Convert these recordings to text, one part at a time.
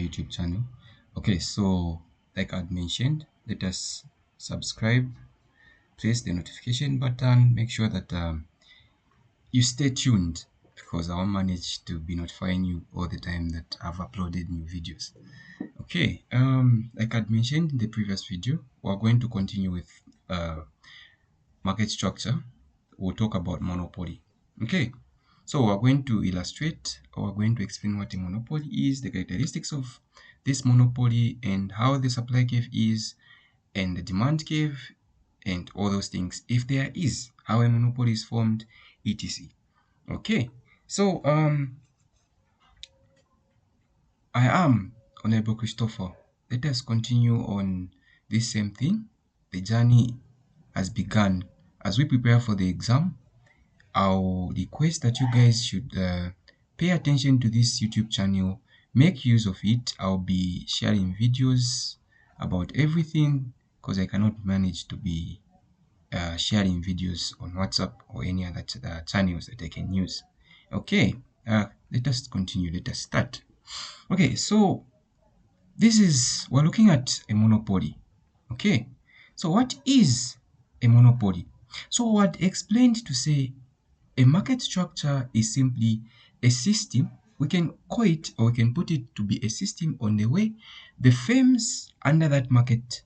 YouTube channel. Okay, so like I'd mentioned, let us subscribe, press the notification button, make sure that you stay tuned because I won't manage to be notifying you all the time that I've uploaded new videos. Okay, like I'd mentioned in the previous video, we're going to continue with market structure. We'll talk about monopoly. Okay, so we're going to illustrate or we're going to explain what a monopoly is, the characteristics of this monopoly, and how the supply curve is, and the demand curve, and all those things. If there is, how a monopoly is formed, etc. Okay, so I am Honorable Christopher. Let us continue on this same thing. The journey has begun. As we prepare for the exam, I'll request that you guys should pay attention to this YouTube channel, make use of it. I'll be sharing videos about everything because I cannot manage to be sharing videos on WhatsApp or any other channels that I can use. Okay, let us continue. Let us start. Okay, so we're looking at a monopoly. Okay, so what is a monopoly? So what explained to say a market structure is simply a system. We can call it or we can put it to be a system on the way the firms under that market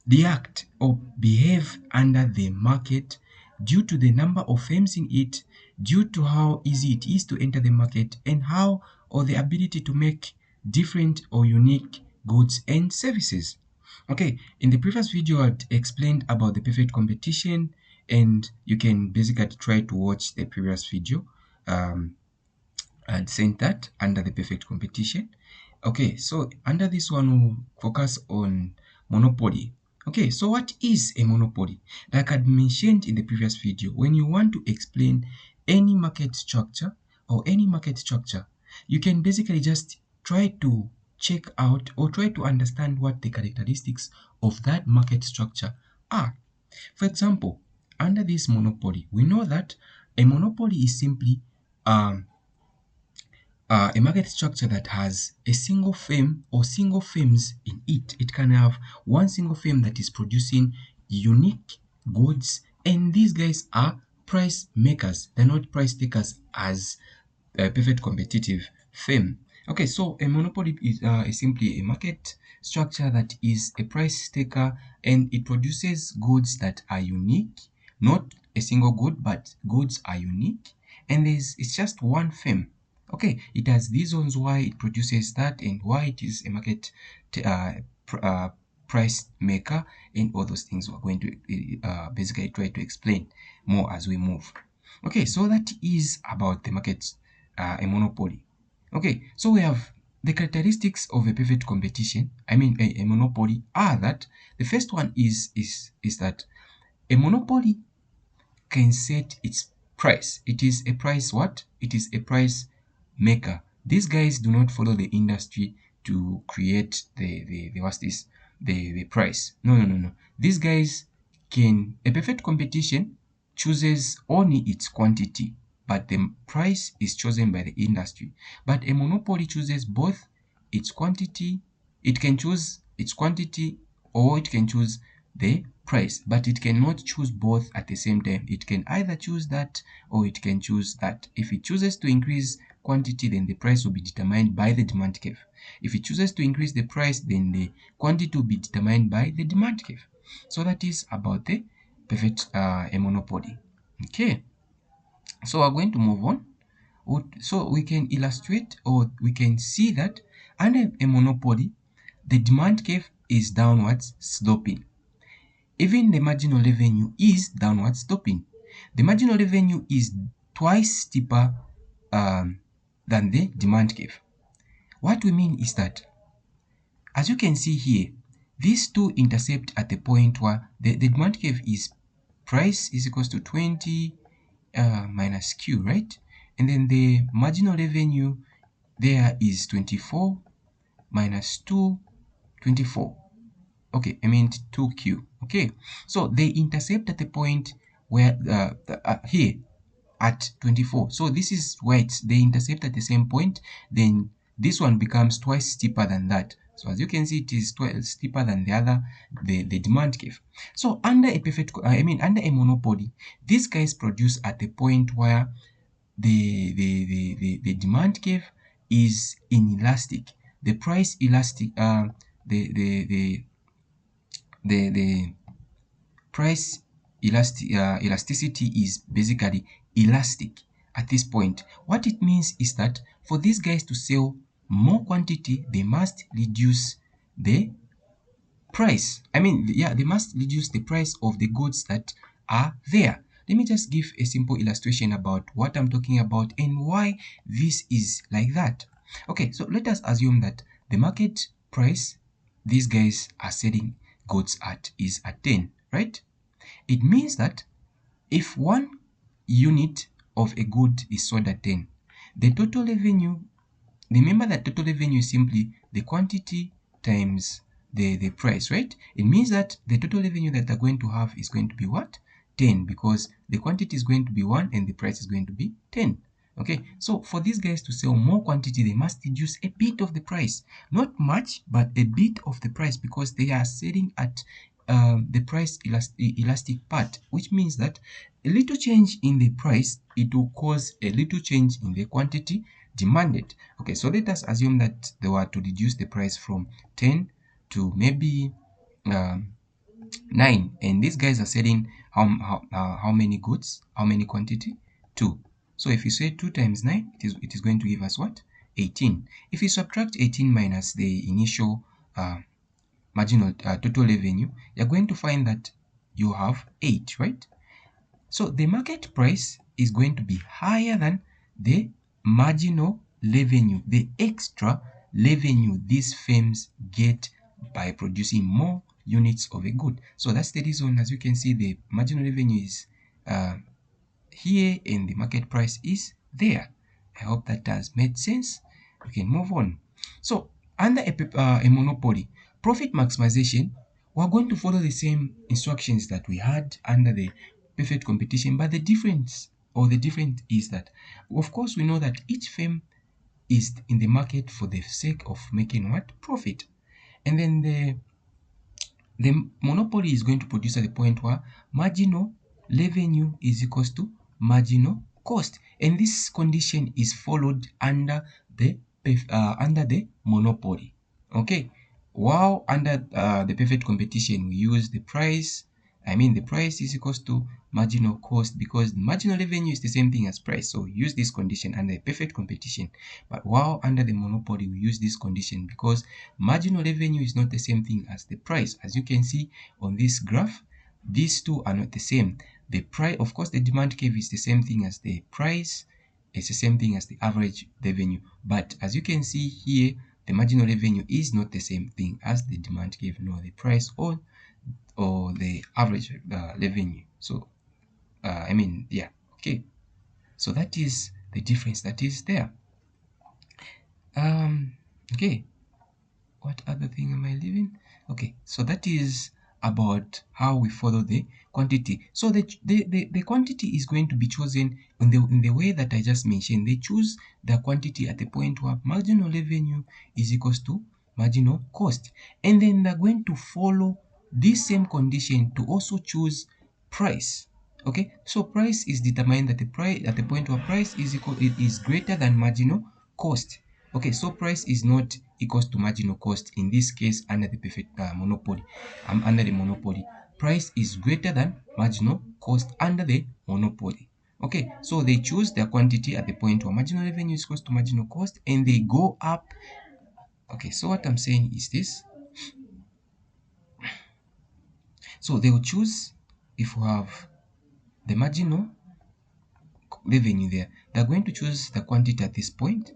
react or behave under the market due to the number of firms in it, due to how easy it is to enter the market, and how or the ability to make different or unique goods and services. Okay, in the previous video, I explained about the perfect competition, and you can basically try to watch the previous video. I'd sent that under the perfect competition. Okay, so under this one, we'll focus on monopoly. Okay, so what is a monopoly? Like I mentioned in the previous video, when you want to explain any market structure or any market structure, you can basically just try to check out or try to understand what the characteristics of that market structure are. For example, under this monopoly, we know that a monopoly is simply a market structure that has a single firm or single firms in it. It can have one single firm that is producing unique goods, and these guys are price makers. They're not price takers as a perfect competitive firm. Okay, so a monopoly is simply a market structure that is a price taker, and it produces goods that are unique, not a single good, but goods are unique, and it's just one firm. Okay, it has these reasons why it produces that and why it is a market price maker, and all those things we're going to basically try to explain more as we move. Okay, so that is about the market, a monopoly. Okay, so we have the characteristics of a perfect competition. I mean, a monopoly are that the first one is that a monopoly can set its price. It is a price what? It is a price maker. These guys do not follow the industry to create the what's this? The price. No. These guys can a perfect competition chooses only its quantity, but the price is chosen by the industry. But a monopoly chooses both its quantity, it can choose its quantity, or it can choose the price, but it cannot choose both at the same time. It can either choose that or it can choose that. If it chooses to increase quantity, then the price will be determined by the demand curve. If it chooses to increase the price, then the quantity will be determined by the demand curve. So that is about the perfect a monopoly. Okay, so we're going to move on. So we can illustrate or we can see that under a monopoly, the demand curve is downwards sloping. Even the marginal revenue is downward sloping. The marginal revenue is twice steeper than the demand curve. What we mean is that, as you can see here, these two intercept at the point where the demand curve is price is equals to 20 minus Q, right? And then the marginal revenue there is 24 minus 2, 24. Okay, I mean 2Q. Okay, so they intercept at the point where here at 24. So this is where they intercept at the same point. Then this one becomes twice steeper than that. So as you can see, it is twice steeper than the other, the demand curve. So under a under a monopoly, these guys produce at the point where the demand curve is inelastic. The price elastic, the price elasticity is basically elastic at this point. What it means is that for these guys to sell more quantity, they must reduce the price. Yeah, they must reduce the price of the goods that are there. Let me just give a simple illustration about what I'm talking about and why this is like that. Okay, so let us assume that the market price these guys are selling goods at is at 10, right? It means that if one unit of a good is sold at 10, the total revenue, remember that total revenue is simply the quantity times the price, right? It means that the total revenue that they're going to have is going to be what? 10, because the quantity is going to be 1 and the price is going to be 10. Okay, so for these guys to sell more quantity, they must reduce a bit of the price. Not much, but a bit of the price, because they are selling at the price elastic part, which means that a little change in the price, it will cause a little change in the quantity demanded. Okay, so let us assume that they were to reduce the price from 10 to maybe 9, and these guys are selling how many goods, how many quantity? 2. So if you say 2 times 9, it is going to give us what? 18. If you subtract 18 minus the initial marginal total revenue, you're going to find that you have 8, right? So the market price is going to be higher than the marginal revenue, the extra revenue these firms get by producing more units of a good. So that's the reason, as you can see, the marginal revenue is here and the market price is there. I hope that has made sense. We can move on. So under a monopoly, profit maximization, we're going to follow the same instructions that we had under the perfect competition, but the difference is that, of course, we know that each firm is in the market for the sake of making what? Profit. And then the monopoly is going to produce at the point where marginal revenue is equals to marginal cost, and this condition is followed under the monopoly. Okay, while under the perfect competition, we use the price. The price is equals to marginal cost, because the marginal revenue is the same thing as price. So we use this condition under a perfect competition. But while under the monopoly, we use this condition because marginal revenue is not the same thing as the price. As you can see on this graph, these two are not the same. The price, of course, the demand curve is the same thing as the price. It's the same thing as the average revenue. But as you can see here, the marginal revenue is not the same thing as the demand curve, nor the price or the average revenue. So yeah, okay, so that is the difference that is there. Okay, what other thing am I leaving? Okay, so that is about how we follow the quantity. So the quantity is going to be chosen in the way that I just mentioned. They choose the quantity at the point where marginal revenue is equals to marginal cost, and then they're going to follow this same condition to also choose price. Okay, so price is determined at the price at the point where price is greater than marginal cost. Okay, so price is not equals to marginal cost in this case under the perfect monopoly. Under the monopoly, price is greater than marginal cost under the monopoly. Okay, so they choose their quantity at the point where marginal revenue is equals to marginal cost, and they go up. Okay, so what I'm saying is this. So they will choose, if we have the marginal revenue there, they're going to choose the quantity at this point.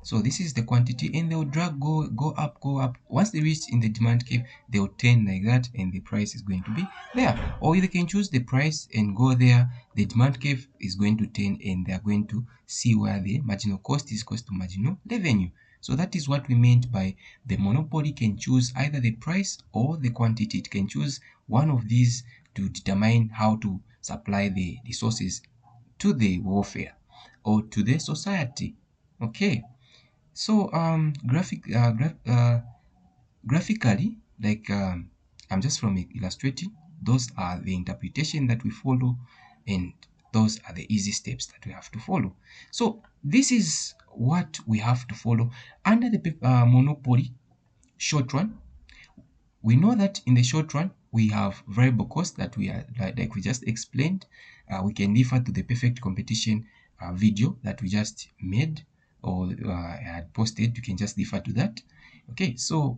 So this is the quantity, and they'll drag go up. Once they reach in the demand curve, they'll turn like that, and the price is going to be there. Or they can choose the price and go there. The demand curve is going to turn, and they are going to see where the marginal cost is equals to marginal revenue. So that is what we meant by the monopoly can choose either the price or the quantity. It can choose one of these to determine how to supply the resources to the warfare or to the society. Okay. So graphically, like I'm just from illustrating, those are the interpretation that we follow, and those are the easy steps that we have to follow. So this is what we have to follow under the monopoly short run. We know that in the short run we have variable cost that we are like we just explained. We can refer to the perfect competition video that we just made or had posted. You can just refer to that. Okay, so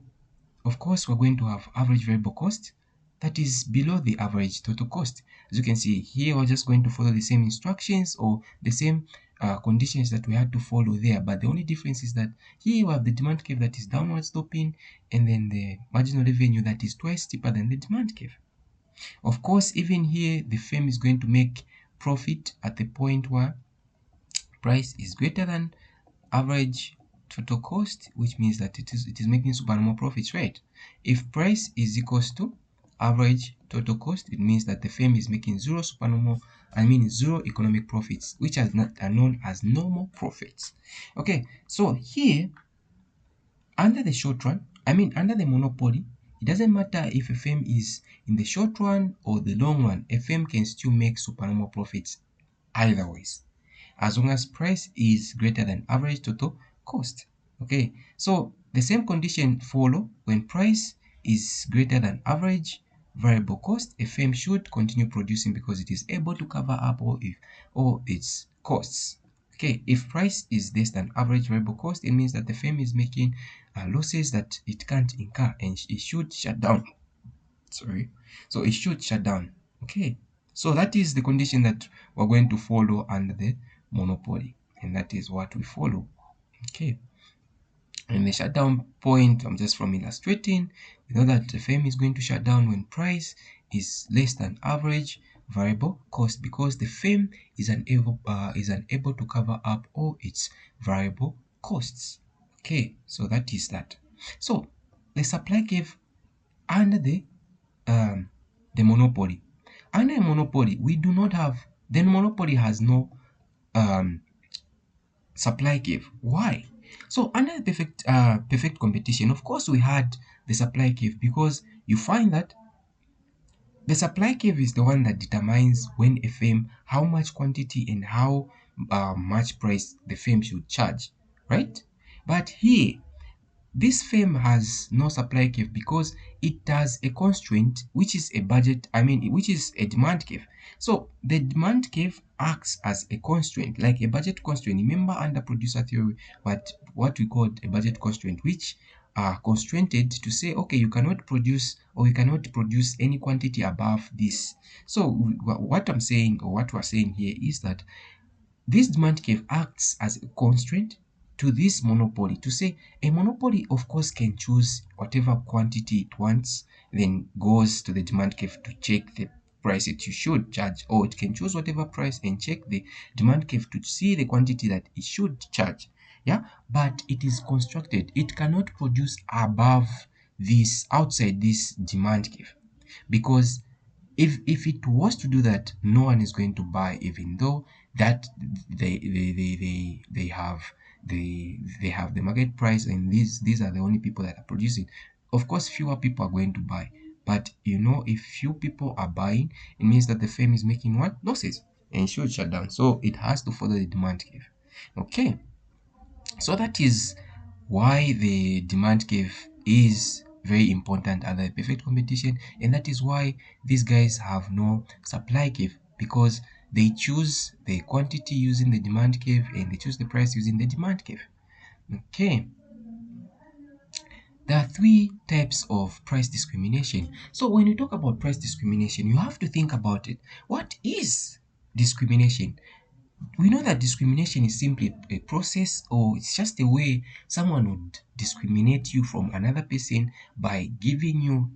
of course we're going to have average variable cost that is below the average total cost. As you can see here, we're just going to follow the same instructions or the same conditions that we had to follow there, but the only difference is that here we have the demand curve that is downward sloping, and then the marginal revenue that is twice steeper than the demand curve. Of course, even here the firm is going to make profit at the point where price is greater than average total cost, which means that it is making supernormal profits, right? If price is equals to average total cost, it means that the firm is making zero supernormal, I mean zero economic profits, which are known as normal profits. Okay, so here under the short run, I mean under the monopoly, it doesn't matter if a firm is in the short run or the long run, a firm can still make supernormal profits either ways, as long as price is greater than average total cost. Okay, so the same condition follow when price is greater than average variable cost. A firm should continue producing because it is able to cover up all its costs. Okay, if price is less than average variable cost, it means that the firm is making losses that it can't incur, and it should shut down. Sorry, so it should shut down. Okay, so that is the condition that we're going to follow under the monopoly, and that is what we follow. Okay, and the shutdown point, I'm just from illustrating, you know that the firm is going to shut down when price is less than average variable cost, because the firm is unable to cover up all its variable costs. Okay, so that is that. So the supply curve under um, the monopoly. Under a monopoly, we do not have, the monopoly has no um, supply curve. Why? So under the perfect competition, of course, we had the supply curve, because you find that the supply curve is the one that determines when a firm, how much quantity and how much price the firm should charge, right? But here, this firm has no supply curve because it has a constraint, which is a budget, which is a demand curve. So the demand curve acts as a constraint, like a budget constraint. Remember under producer theory, what we called a budget constraint, which are constrained to say, okay, you cannot produce, or you cannot produce any quantity above this. So what I'm saying, or what we're saying here, is that this demand curve acts as a constraint to this monopoly, to say a monopoly of course can choose whatever quantity it wants, then goes to the demand curve to check the price it should charge, or it can choose whatever price and check the demand curve to see the quantity that it should charge. Yeah, but it is constructed, it cannot produce above this, outside this demand curve, because if it was to do that, no one is going to buy, even though that they have they have the market price, and these are the only people that are producing. Of course fewer people are going to buy, but you know, if few people are buying, it means that the firm is making what? Losses, and should shut down. So it has to follow the demand curve. Okay, so that is why the demand curve is very important under perfect competition, and that is why these guys have no supply curve, because they choose the quantity using the demand curve and they choose the price using the demand curve. Okay, there are three types of price discrimination. So when you talk about price discrimination, you have to think about it. What is discrimination? We know that discrimination is simply a process, or it's just a way someone would discriminate you from another person by giving you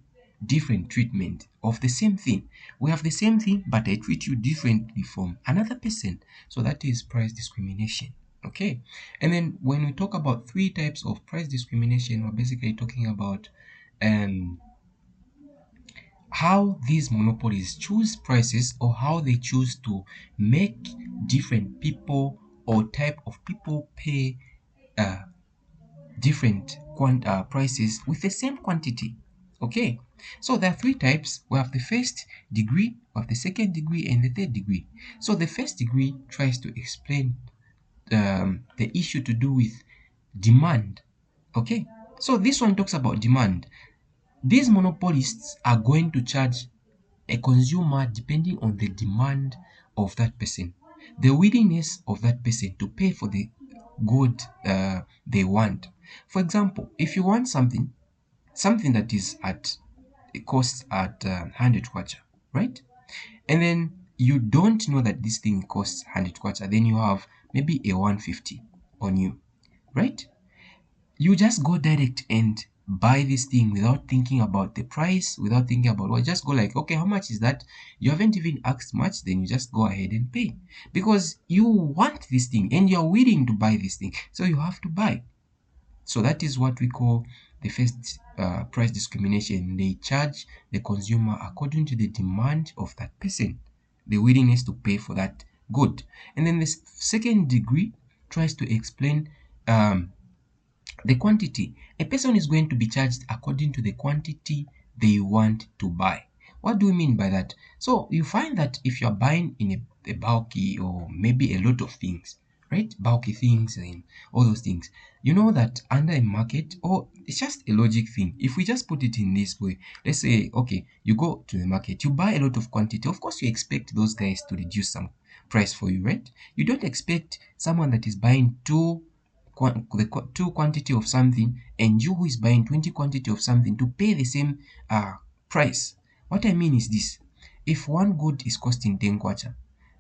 different treatment of the same thing. We have the same thing, but I treat you differently from another person. So that is price discrimination. Okay. And then when we talk about three types of price discrimination, we're basically talking about um how these monopolies choose prices, or how they choose to make different people or type of people pay different prices with the same quantity. Okay, so there are three types. We have the first degree, we have the second degree, and the third degree. So the first degree tries to explain the issue to do with demand. Okay, so this one talks about demand. These monopolists are going to charge a consumer depending on the demand of that person, the willingness of that person to pay for the good they want. For example, if you want something that is at it costs at 100 kwacha, right? And then you don't know that this thing costs 100 kwacha, then you have maybe a 150 on you, right? You just go direct and buy this thing without thinking about the price, without thinking about what, just go like, okay, how much is that? You haven't even asked much, then you just go ahead and pay because you want this thing and you're willing to buy this thing, so you have to buy. So that is what we call the first price discrimination. They charge the consumer according to the demand of that person, the willingness to pay for that good. And then the second degree tries to explain the quantity. A person is going to be charged according to the quantity they want to buy. What do we mean by that? So you find that if you're buying in a bulky or maybe a lot of things, right? Bulky things and all those things, you know that under a market, or it's just a logic thing. If we just put it in this way, let's say, okay, you go to the market, you buy a lot of quantity. Of course, you expect those guys to reduce some price for you, right? You don't expect someone that is buying two quantity of something and you who is buying 20 quantity of something to pay the same price. What I mean is this: if one good is costing 10 kwacha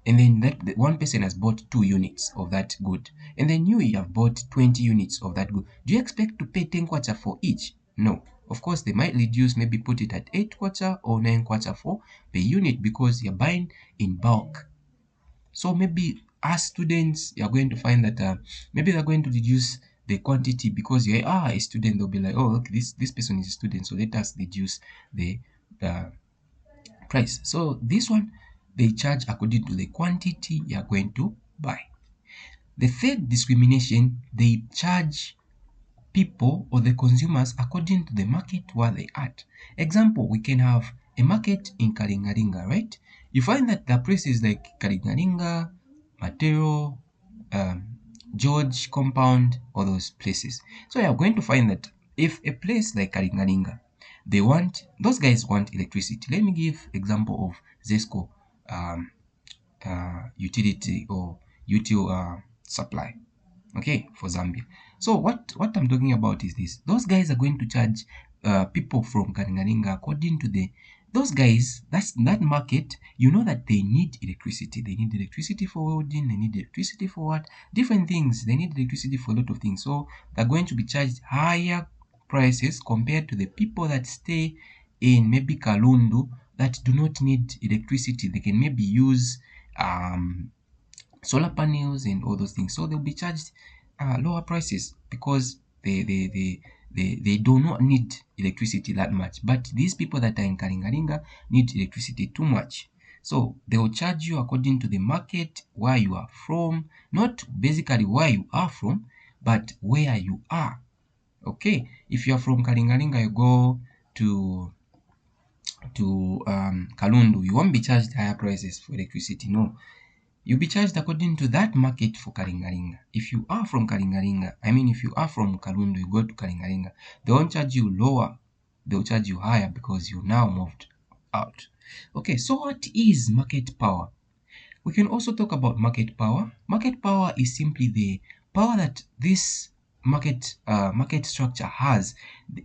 and then that one person has bought 2 units of that good and then you have bought 20 units of that good, do you expect to pay 10 kwacha for each? No. Of course, they might reduce, maybe put it at 8 kwacha or 9 kwacha for per unit because you're buying in bulk. So maybe as students, you're going to find that maybe they're going to reduce the quantity because you are a student. They'll be like, oh, okay, this person is a student, so let us reduce the price. So this one, they charge according to the quantity you're going to buy. The third discrimination, they charge people or the consumers according to the market where they at. Example, we can have a market in Kalingalinga, right? You find that the places like Kalingalinga, Matero, um, George Compound, all those places. So you're going to find that if a place like Kalingalinga, those guys want electricity. Let me give example of Zesco um, utility or util supply, okay, for Zambia. So what I'm talking about is this: those guys are going to charge people from Kalingalinga according to those guys, that's that market. You know that they need electricity. They need electricity for welding, they need electricity for what, different things. They need electricity for a lot of things, so they're going to be charged higher prices compared to the people that stay in maybe Kalundu that do not need electricity. They can maybe use solar panels and all those things, so they'll be charged lower prices because they do not need electricity that much. But these people that are in Kalingalinga need electricity too much, so they will charge you according to the market where you are from, not basically where you are from, but where you are. Okay, if you are from Kalingalinga, you go to Kalundu, you won't be charged higher prices for electricity. No, you'll be charged according to that market for Kalingalinga. If you are from Kalingalinga, I mean, if you are from Kalundu, you go to Kalingalinga, they won't charge you lower, they'll charge you higher because you now moved out. Okay, so what is market power? We can also talk about market power. Market power is simply the power that this market structure has.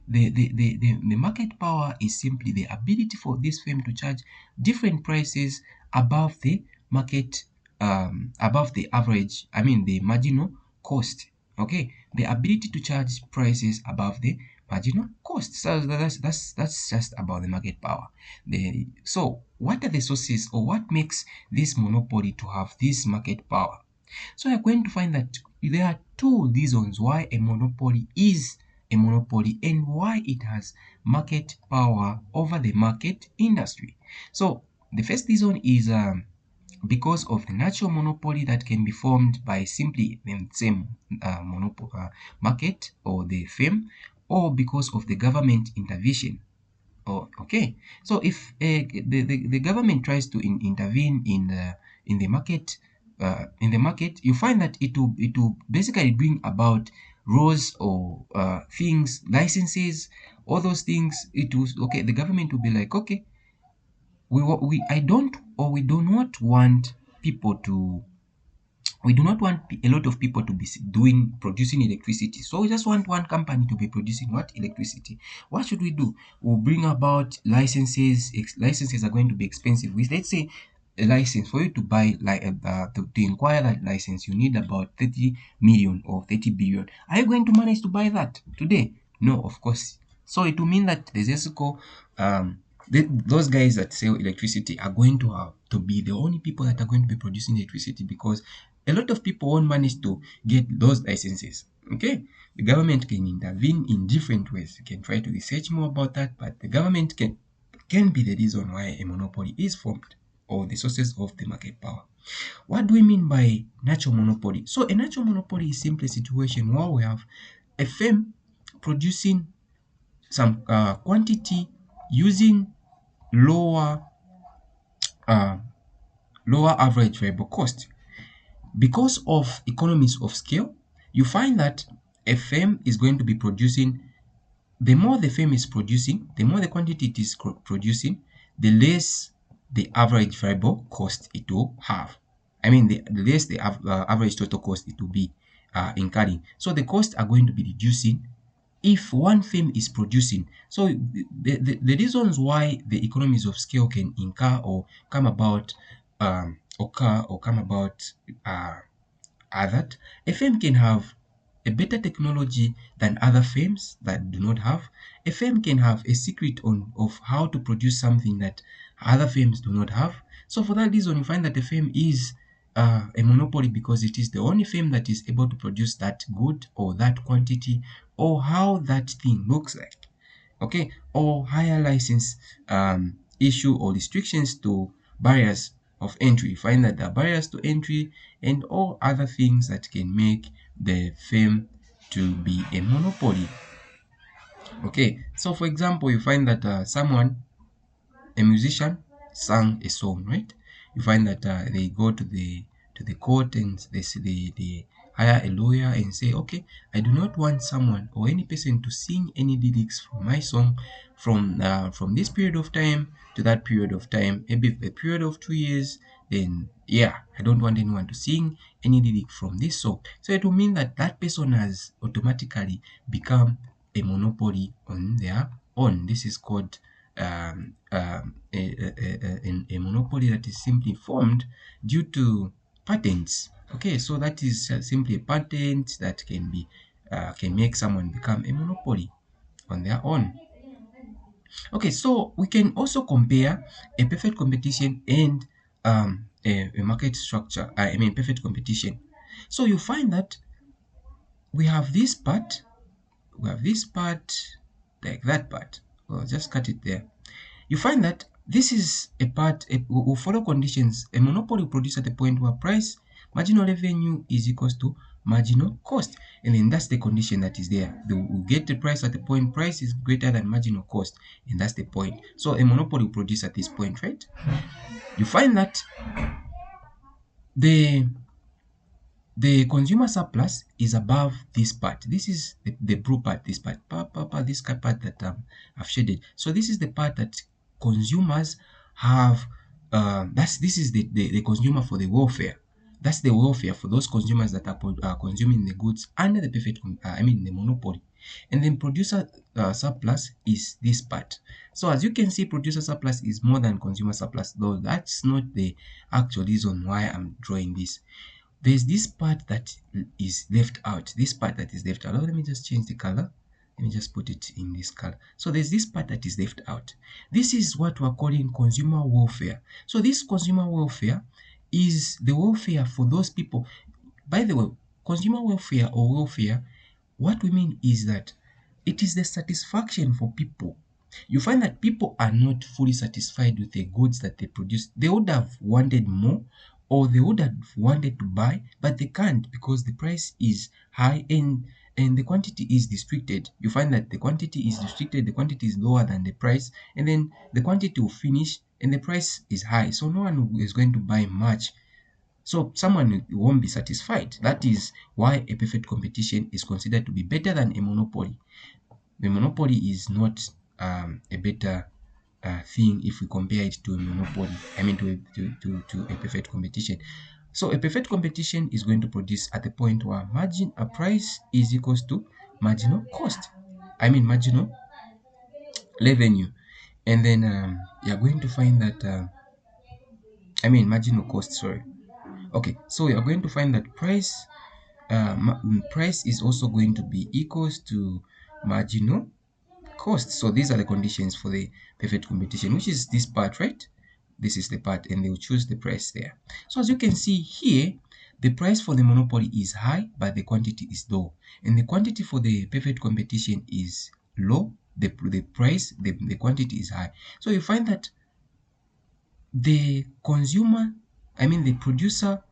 The market power is simply the ability for this firm to charge different prices above the market, above the average, I mean the marginal cost. Okay, the ability to charge prices above the marginal cost. So that's just about the market power. So what are the sources, or what makes this monopoly to have this market power? So you're going to find that there are two reasons why a monopoly is a monopoly and why it has market power over the market industry. So the first reason is because of the natural monopoly that can be formed by simply the same market or the firm, or because of the government intervention. Oh, okay. So if the government tries to intervene in the market, you find that it will basically bring about rules or things, licenses, all those things. It was okay. The government will be like, okay, I don't, or we do not want people to, we do not want a lot of people to be producing electricity. So we just want one company to be producing what? Electricity. What should we do? We'll bring about licenses. Licenses are going to be expensive. Let's say a license for you to buy, like to inquire that license, you need about 30 million or 30 billion. Are you going to manage to buy that today? No, of course. So it will mean that the ZESCO, those guys that sell electricity are going to have to be the only people that are going to be producing electricity, because a lot of people won't manage to get those licenses. Okay, the government can intervene in different ways. You can try to research more about that, but the government can be the reason why a monopoly is formed, or the sources of the market power. What do we mean by natural monopoly? So a natural monopoly is simply a situation where we have a firm producing some quantity using lower uh, lower average variable cost. Because of economies of scale, you find that a firm is going to be producing, the more the firm is producing, the more the quantity it is producing, the less the average variable cost it will have. I mean, the less the average total cost it will be incurring. So the costs are going to be reducing if one firm is producing. So the reasons why the economies of scale can incur or come about, uh, are that a firm can have a better technology than other firms that do not have. A firm can have a secret of how to produce something that other firms do not have. So for that reason, you find that the firm is a monopoly, because it is the only firm that is able to produce that good or that quantity or how that thing looks like. Okay, or higher license issue or restrictions to barriers of entry. You find that there are barriers to entry and all other things that can make the firm to be a monopoly. Okay, so for example, you find that a musician sang a song, right? You find that they go to the court and they hire a lawyer and say, okay, I do not want someone or any person to sing any lyrics from my song from this period of time to that period of time, maybe a period of 2 years. Then yeah, I don't want anyone to sing any lyric from this song. So it will mean that that person has automatically become a monopoly on their own. This is called a monopoly that is simply formed due to patents. Okay, so that is simply a patent that can make someone become a monopoly on their own. Okay, so we can also compare a perfect competition and a market structure. I mean, perfect competition. So you find that we have this part, like that part. Well, just cut it there. You find that this is a part will follow conditions. A monopoly will produce at the point where price marginal revenue is equals to marginal cost, and then that's the condition that is there. They will get the price at the point price is greater than marginal cost, and that's the point. So a monopoly will produce at this point, right? You find that the the consumer surplus is above this part. This is the blue part, this part, this part that I've shaded. So this is the part that consumers have. This is the consumer for the welfare. That's the welfare for those consumers that are consuming the goods under the perfect, I mean the monopoly. And then producer surplus is this part. So as you can see, producer surplus is more than consumer surplus, though that's not the actual reason why I'm drawing this. There's this part that is left out. This part that is left out. Oh, let me just change the color. Let me just put it in this color. So there's this part that is left out. This is what we're calling consumer welfare. So this consumer welfare is the welfare for those people. By the way, consumer welfare or welfare, what we mean is that it is the satisfaction for people. You find that people are not fully satisfied with the goods that they produce. They would have wanted more, or they would have wanted to buy, but they can't because the price is high and the quantity is restricted. You find that the quantity is restricted, the quantity is lower than the price, and then the quantity will finish and the price is high. So no one is going to buy much. So someone won't be satisfied. That is why a perfect competition is considered to be better than a monopoly. The monopoly is not a better thing if we compare it to a monopoly. I mean to a perfect competition. So a perfect competition is going to produce at the point where margin a price is equals to marginal cost. I mean marginal revenue. And then you're going to find that marginal cost, sorry. Okay, so we are going to find that price is also going to be equals to marginal cost. So these are the conditions for the perfect competition, which is this part, right? This is the part, and they will choose the price there. So as you can see here, the price for the monopoly is high, but the quantity is low, and the quantity for the perfect competition is low. The quantity is high. So you find that the consumer, the producer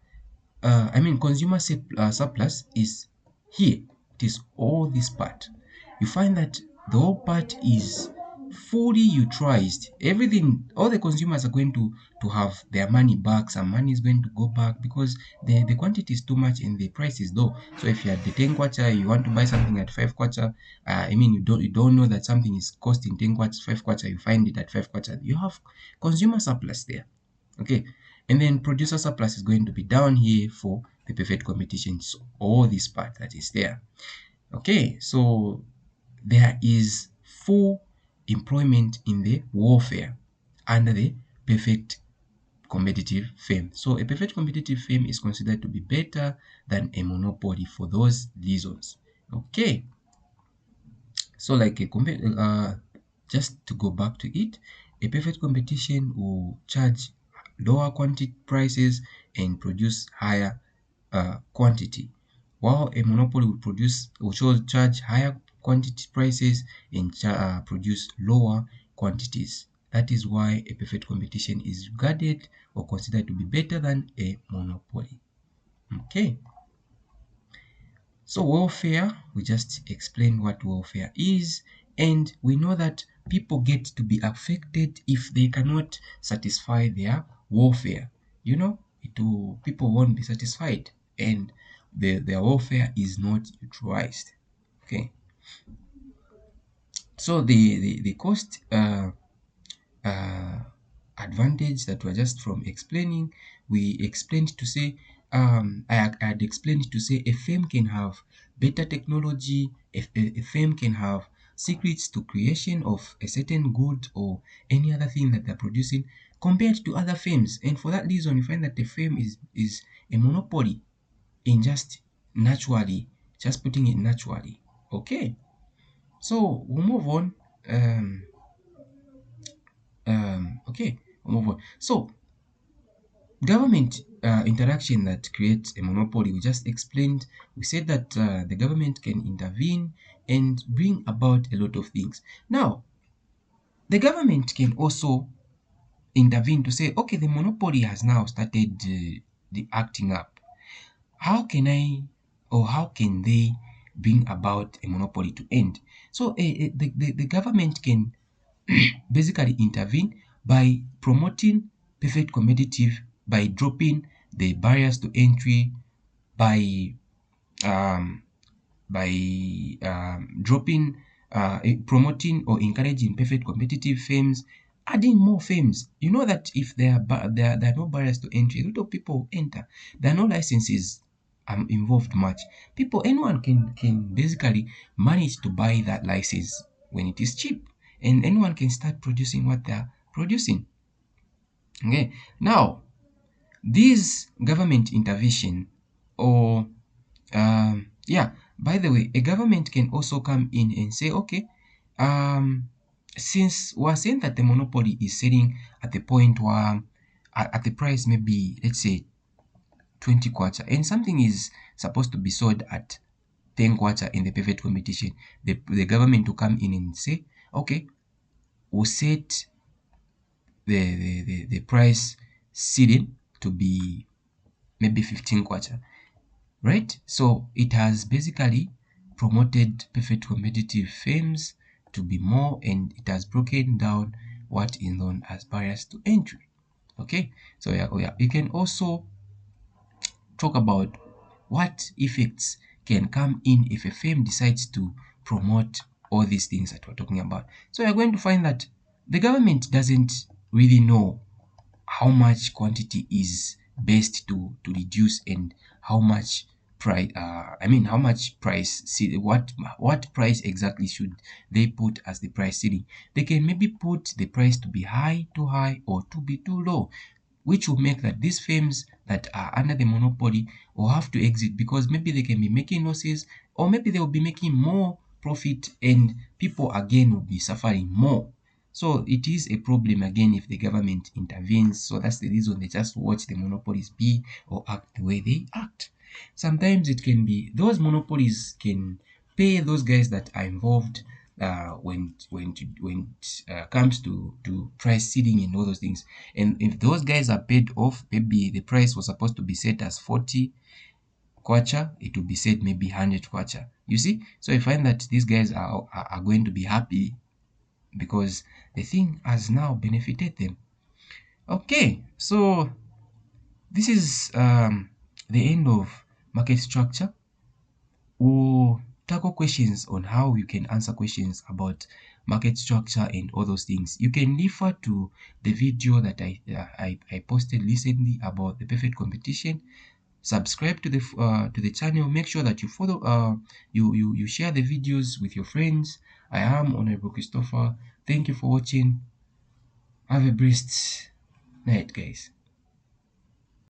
consumer surplus is here. It is all this part. You find that the whole part is fully utilized. Everything, all the consumers are going to have their money back. Some money is going to go back because the quantity is too much and the price is low. So if you are the 10 kwacha, you want to buy something at 5 kwacha, you don't know that something is costing 10 kwacha, 5 kwacha, you find it at 5 kwacha. You have consumer surplus there. Okay, and then producer surplus is going to be down here for the perfect competition. So all this part that is there. Okay, so there is full employment in the warfare under the perfect competitive firm. So a perfect competitive firm is considered to be better than a monopoly for those reasons. Okay, so like just to go back to it, a perfect competition will charge lower quantity prices and produce higher quantity, while a monopoly will charge higher quantity prices and produce lower quantities. That is why a perfect competition is regarded or considered to be better than a monopoly. Okay. So welfare, we just explained what welfare is, and we know that people get to be affected if they cannot satisfy their welfare. People won't be satisfied and their welfare is not utilized. Okay. So the cost uh, advantage that we're just from explaining, we explained to say I had explained to say a firm can have better technology, a firm can have secrets to creation of a certain good or any other thing that they're producing compared to other firms, and for that reason you find that the firm is a monopoly in just putting it naturally. Okay, so we'll move on. Okay, we'll move on. So government interaction that creates a monopoly, we just explained. We said that the government can intervene and bring about a lot of things. Now, the government can also intervene to say, okay, the monopoly has now started the acting up. How can I, or how can they bring about a monopoly to end? So the government can basically intervene by promoting perfect competitive, by dropping the barriers to entry, by um, dropping promoting or encouraging perfect competitive firms, adding more firms. You know that if there are no barriers to entry, a lot of people will enter. There are no licenses involved much. Anyone can basically manage to buy that license when it is cheap, and anyone can start producing what they're producing. Okay, now this government intervention, or by the way, a government can also come in and say, okay, since we're saying that the monopoly is selling at the point where at the price maybe let's say 20 kwacha, and something is supposed to be sold at 10 kwacha in the perfect competition, the government will come in and say, okay, we'll set the price ceiling to be maybe 15 kwacha, right? So it has basically promoted perfect competitive firms to be more, and it has broken down what is known as barriers to entry. Okay, so yeah, you can also talk about what effects can come in if a firm decides to promote all these things that we're talking about. So you're going to find that the government doesn't really know how much quantity is best to reduce, and how much price how much price, see what price exactly should they put as the price ceiling. They can maybe put the price to be high, too high, or to be too low, which will make that these firms that are under the monopoly will have to exit, because maybe they can be making losses, or maybe they will be making more profit, and people again will be suffering more. So it is a problem again if the government intervenes. So that's the reason they just watch the monopolies be or act the way they act. Sometimes it can be those monopolies can pay those guys that are involved when it comes to price seeding and all those things. And if those guys are paid off, maybe the price was supposed to be set as 40 kwacha, it will be set maybe 100 kwacha. You see, so I find that these guys are going to be happy because the thing has now benefited them. Okay, so this is the end of market structure. We'll tackle questions on how you can answer questions about market structure and all those things. You can refer to the video that I posted recently about the perfect competition. Subscribe to the channel. Make sure that you follow you share the videos with your friends. I am Honorable Christopher. Thank you for watching. Have a blessed night, guys.